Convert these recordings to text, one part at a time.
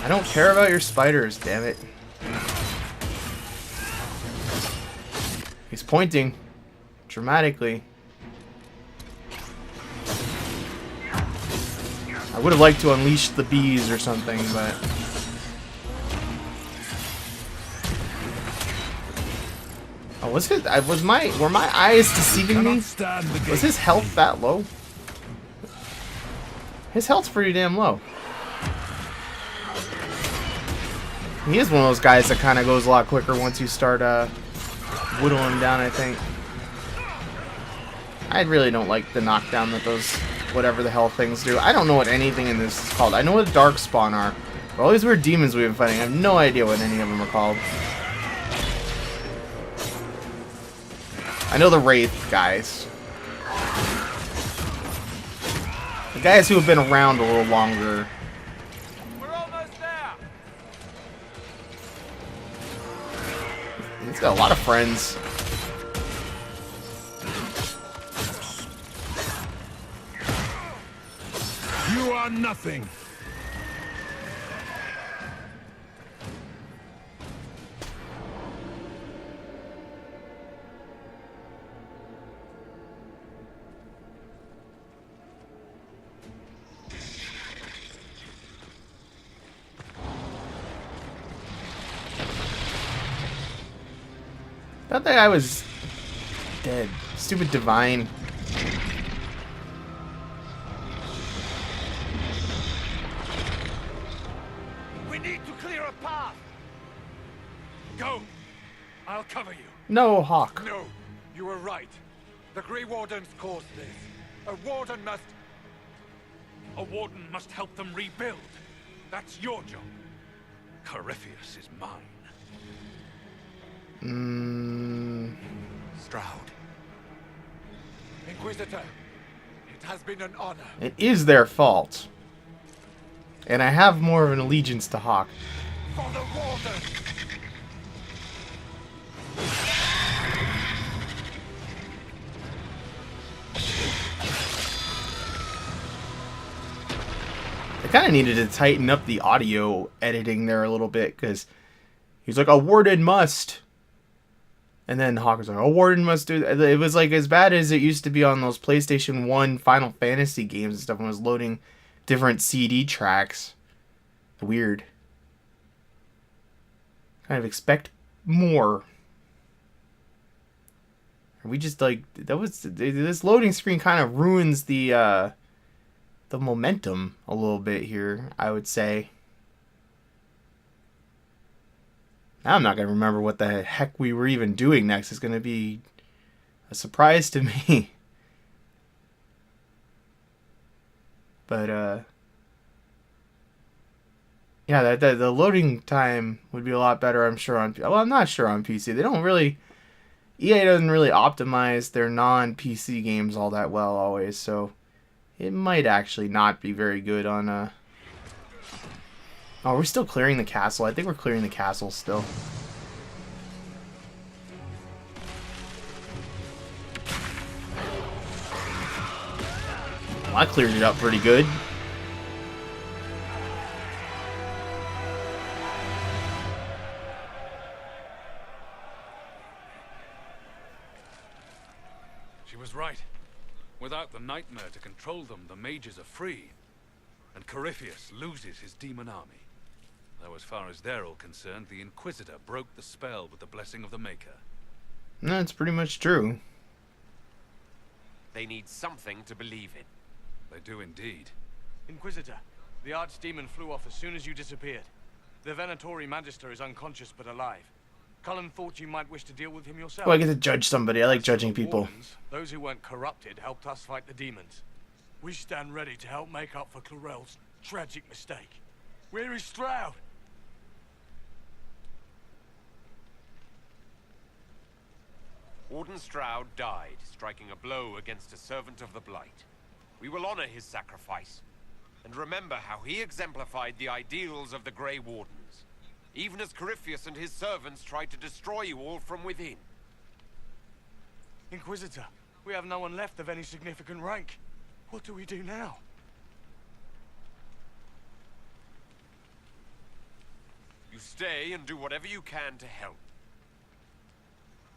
I don't care about your spiders, damn it. He's pointing dramatically. I would have liked to unleash the bees or something, but oh, were my eyes deceiving me? Was his health that low? His health's pretty damn low. He is one of those guys that kind of goes a lot quicker once you start whittling him down, I think. I really don't like the knockdown that those whatever the hell things do. I don't know what anything in this is called. I know what Darkspawn are. But all these weird demons we've been fighting, I have no idea what any of them are called. I know the Wraith guys. The guys who have been around a little longer. We're almost there. He's got a lot of friends. You are nothing. Thought that guy was dead. Stupid divine. We need to clear a path. Go. I'll cover you. No, Hawk. No, you were right. The Grey Wardens caused this. A warden must... A warden must help them rebuild. That's your job. Corypheus is mine. Stroud. Inquisitor, it has been an honor. It is their fault. And I have more of an allegiance to Hawk. For the Warden! I kind of needed to tighten up the audio editing there a little bit, because he's like, a warden must. And then Hawk was like, a warden must do that. It was like as bad as it used to be on those PlayStation 1 Final Fantasy games and stuff when it was loading different CD tracks. Weird. Kind of expect more. We just like, this loading screen kind of ruins the momentum a little bit here, I would say. Now I'm not going to remember what the heck we were even doing next. It's going to be a surprise to me. But, yeah, the loading time would be a lot better, I'm sure, on... Well, I'm not sure on PC. They don't really... EA doesn't really optimize their non-PC games all that well always, so it might actually not be very good on... Oh, we're still clearing the castle. I think we're clearing the castle still. Well, I cleared it up pretty good. She was right. Without the nightmare to control them, the mages are free. And Corypheus loses his demon army. Though as far as they're all concerned, the Inquisitor broke the spell with the blessing of the Maker. That's pretty much true. They need something to believe in. They do indeed. Inquisitor, the Archdemon flew off as soon as you disappeared. The Venatori Magister is unconscious but alive. Cullen thought you might wish to deal with him yourself. Oh, I get to judge somebody. I like judging people. Wardens, those who weren't corrupted helped us fight the demons. We stand ready to help make up for Clarel's tragic mistake. Where is Stroud? Warden Stroud died, striking a blow against a servant of the Blight. We will honor his sacrifice, and remember how he exemplified the ideals of the Grey Wardens, even as Corypheus and his servants tried to destroy you all from within. Inquisitor, we have no one left of any significant rank. What do we do now? stay and do whatever you can to help.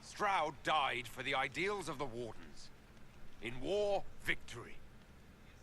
Stroud died for the ideals of the Wardens. In war, victory.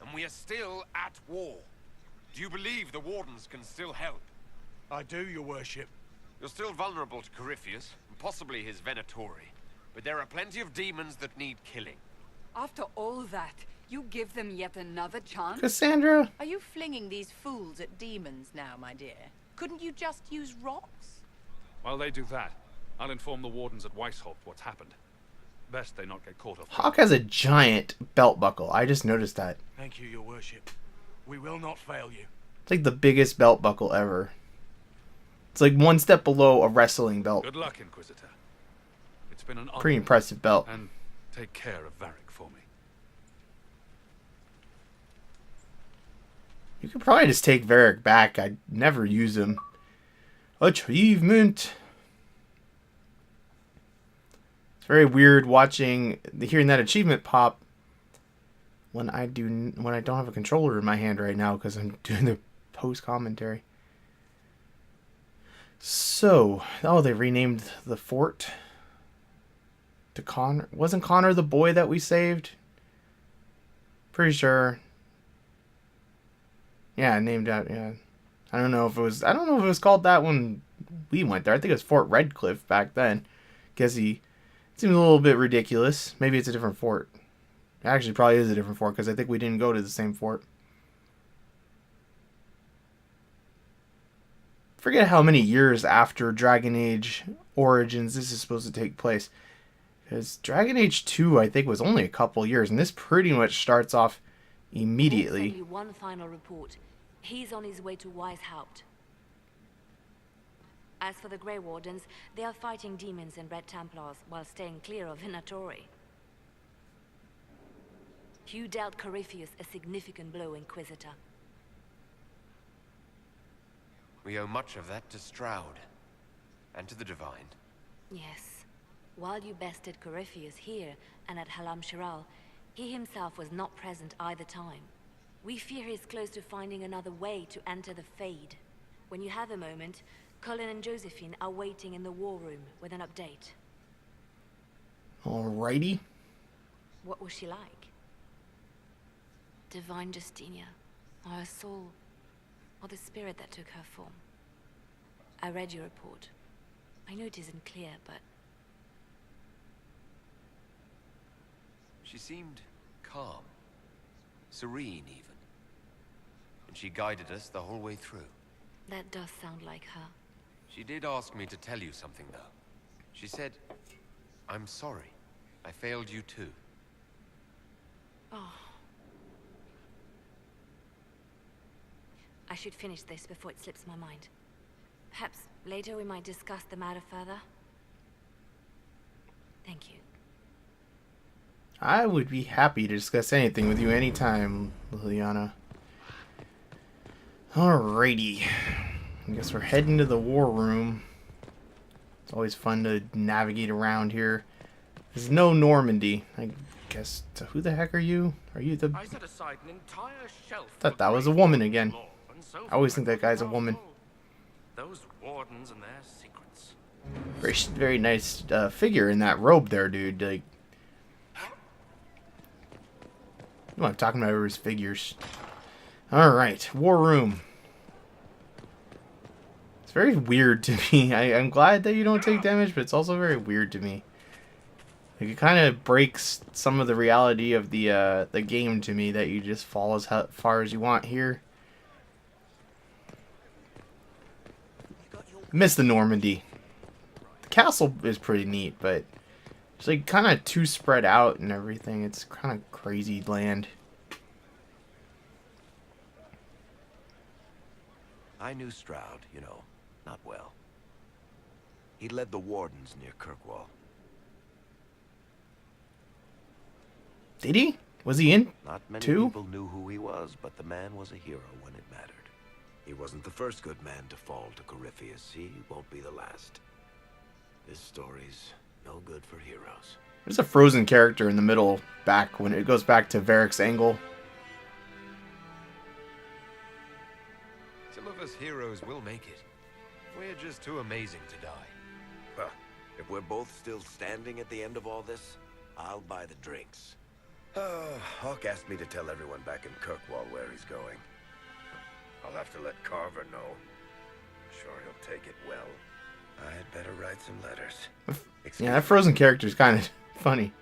And we are still at war. Do you believe the Wardens can still help? I do, your worship. You're still vulnerable to Corypheus, and possibly his Venatori. But there are plenty of demons that need killing. After all that, you give them yet another chance? Cassandra? Are you flinging these fools at demons now, my dear? Couldn't you just use rocks? While they do that, I'll inform the wardens at Weishaupt what's happened. Best they not get caught off. Hawk has a giant belt buckle. I just noticed that. Thank you, your worship. We will not fail you. It's like the biggest belt buckle ever. It's like one step below a wrestling belt. Good luck, Inquisitor. It's been an honor. Pretty impressive belt. And take care of Varric for me. You could probably just take Varric back. I'd never use him. Achievement. It's very weird hearing that achievement pop when I don't have a controller in my hand right now because I'm doing the post commentary. So, they renamed the fort to Connor. Wasn't Connor the boy that we saved? Pretty sure. Yeah, named out. Yeah, I don't know if it was called that when we went there. I think it was Fort Redcliffe back then. Guess it seems a little bit ridiculous. Maybe it's a different fort. It actually probably is a different fort because I think we didn't go to the same fort. Forget how many years after Dragon Age Origins this is supposed to take place. Because Dragon Age 2, I think, was only a couple years, and this pretty much starts off immediately. Only one final report. He's on his way to Weishaupt. As for the Grey Wardens, they are fighting demons and Red Templars while staying clear of Venatori. You dealt Corypheus a significant blow, Inquisitor. We owe much of that to Stroud. And to the Divine. Yes. While you bested Corypheus here and at Halam Shiral, he himself was not present either time. We fear he's close to finding another way to enter the Fade. When you have a moment, Colin and Josephine are waiting in the war room with an update. Alrighty. What was she like? Divine Justinia, or her soul, or the spirit that took her form. I read your report. I know it isn't clear, but... She seemed calm. Serene, even. And she guided us the whole way through. that does sound like her. She did ask me to tell you something, though. She said, "I'm sorry. I failed you too." Oh. I should finish this before it slips my mind. Perhaps later we might discuss the matter further. Thank you. I would be happy to discuss anything with you anytime, Liliana. Alrighty. I guess we're heading to the war room. It's always fun to navigate around here. There's no Normandy. I guess. So who the heck are you? Are you the... I set aside an entire shelf. Thought that was a woman again. I always think that guy's a woman. Those wardens and their secrets. Very, very nice figure in that robe there, dude. Like, you know what I'm talking about, his figures. Alright, war room. It's very weird to me. I'm glad that you don't take damage, but it's also very weird to me. Like, it kind of breaks some of the reality of the game to me, that you just fall as far as you want here. Miss the Normandy. The castle is pretty neat, but it's like kind of too spread out and everything. It's kind of crazy land. I knew Stroud, you know, not well. He led the wardens near Kirkwall. Did he? Was he in? Not many too? people knew who he was, but the man was a hero when it mattered. He wasn't the first good man to fall to Corypheus. He won't be the last. This story's no good for heroes. There's a frozen character in the middle, back when it goes back to Varric's angle. Some of us heroes will make it. We're just too amazing to die. Huh. If we're both still standing at the end of all this, I'll buy the drinks. Hawk asked me to tell everyone back in Kirkwall where he's going. I'll have to let Carver know. I'm sure he'll take it well. I'd better write some letters. Yeah, that frozen character's kind of funny.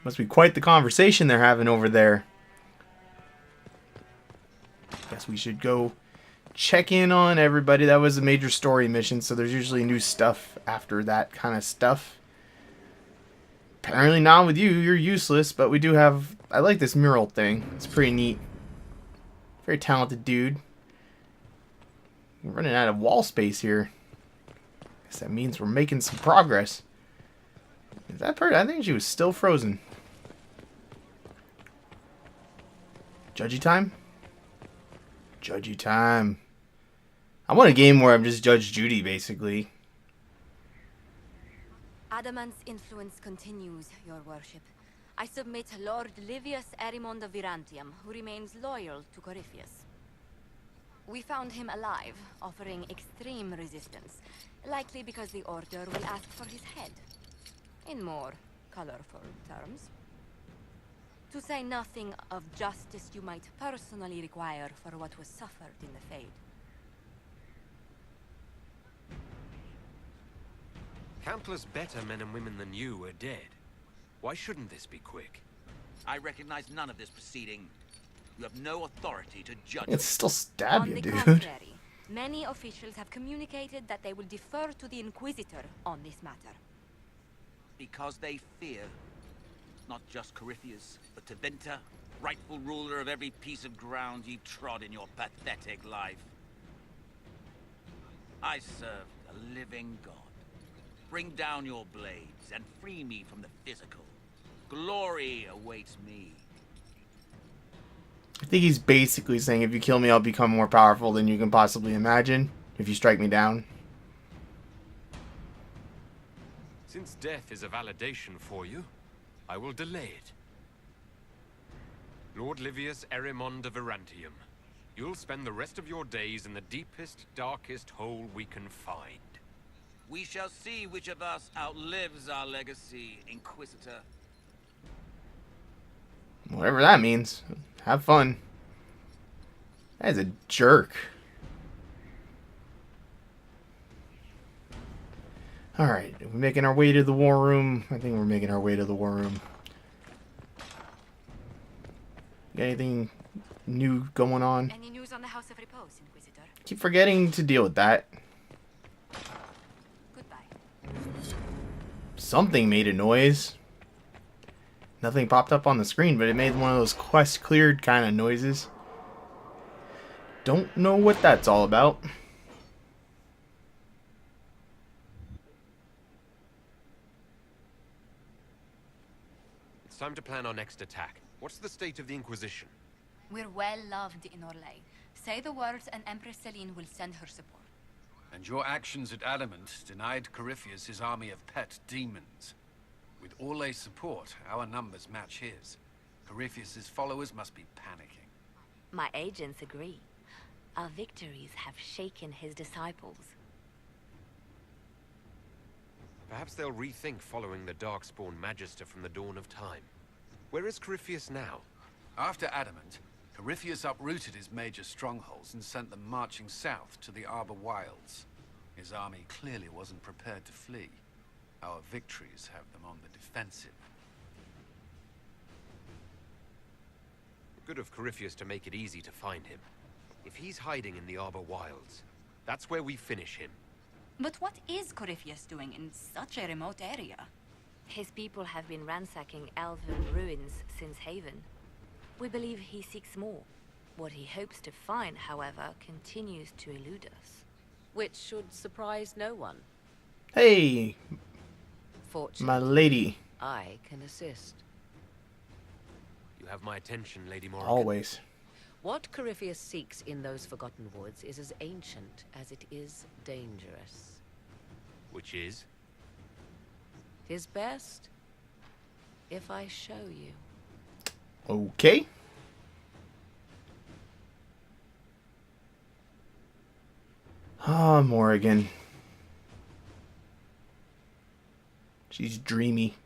Must be quite the conversation they're having over there. Guess we should go check in on everybody. That was a major story mission, so there's usually new stuff after that kind of stuff. Apparently not with you. You're useless, but we do have... I like this mural thing. It's pretty neat. Very talented dude. We're running out of wall space here. Guess that means we're making some progress. Is that part? I think she was still frozen. Judgy time? Judgy time. I want a game where I'm just Judge Judy, basically. Adamant's influence continues, your worship. I submit Lord Livius Erimond of Virantium, who remains loyal to Corypheus. We found him alive, offering extreme resistance, likely because the Order will ask for his head. In more colorful terms. To say nothing of justice you might personally require for what was suffered in the Fade. Countless better men and women than you are dead. Why shouldn't this be quick? I recognize none of this proceeding. You have no authority to judge. It's still stab On you, the dude. contrary, many officials have communicated that they will defer to the Inquisitor on this matter. Because they fear not just Corypheus, but Tevinter, rightful ruler of every piece of ground ye trod in your pathetic life. I serve the living God. Bring down your blades and free me from the physical. Glory awaits me. I think he's basically saying if you kill me, I'll become more powerful than you can possibly imagine. If you strike me down. Since death is a validation for you, I will delay it. Lord Livius Erimond of Virantium, you'll spend the rest of your days in the deepest, darkest hole we can find. We shall see which of us outlives our legacy, Inquisitor. Whatever that means. Have fun. That is a jerk. Alright, we're making our way to the war room. I think we're making our way to the war room. Got anything new going on? Any news on the House of Repose, Inquisitor? Keep forgetting to deal with that. Goodbye. Something made a noise. Nothing popped up on the screen, but it made one of those quest cleared kind of noises. Don't know what that's all about. It's time to plan our next attack. What's the state of the Inquisition? We're well loved in Orlais. Say the words and Empress Celine will send her support. And your actions at Adamant denied Corypheus his army of pet demons. With Orlais' support, our numbers match his. Corypheus' followers must be panicking. My agents agree. Our victories have shaken his disciples. Perhaps they'll rethink following the Darkspawn Magister from the dawn of time. Where is Corypheus now? After Adamant, Corypheus uprooted his major strongholds and sent them marching south to the Arbor Wilds. His army clearly wasn't prepared to flee. Our victories have them on the defensive. Good of Corypheus to make it easy to find him. If he's hiding in the Arbor Wilds, that's where we finish him. But what is Corypheus doing in such a remote area? His people have been ransacking elven ruins since Haven. We believe he seeks more. What he hopes to find, however, continues to elude us. Which should surprise no one. Hey, Fortunately, my lady. I can assist. You have my attention, Lady Morrigan. Always. What Corypheus seeks in those Forgotten Woods is as ancient as it is dangerous. Which is? Tis best if I show you. Oh, Morrigan. She's dreamy.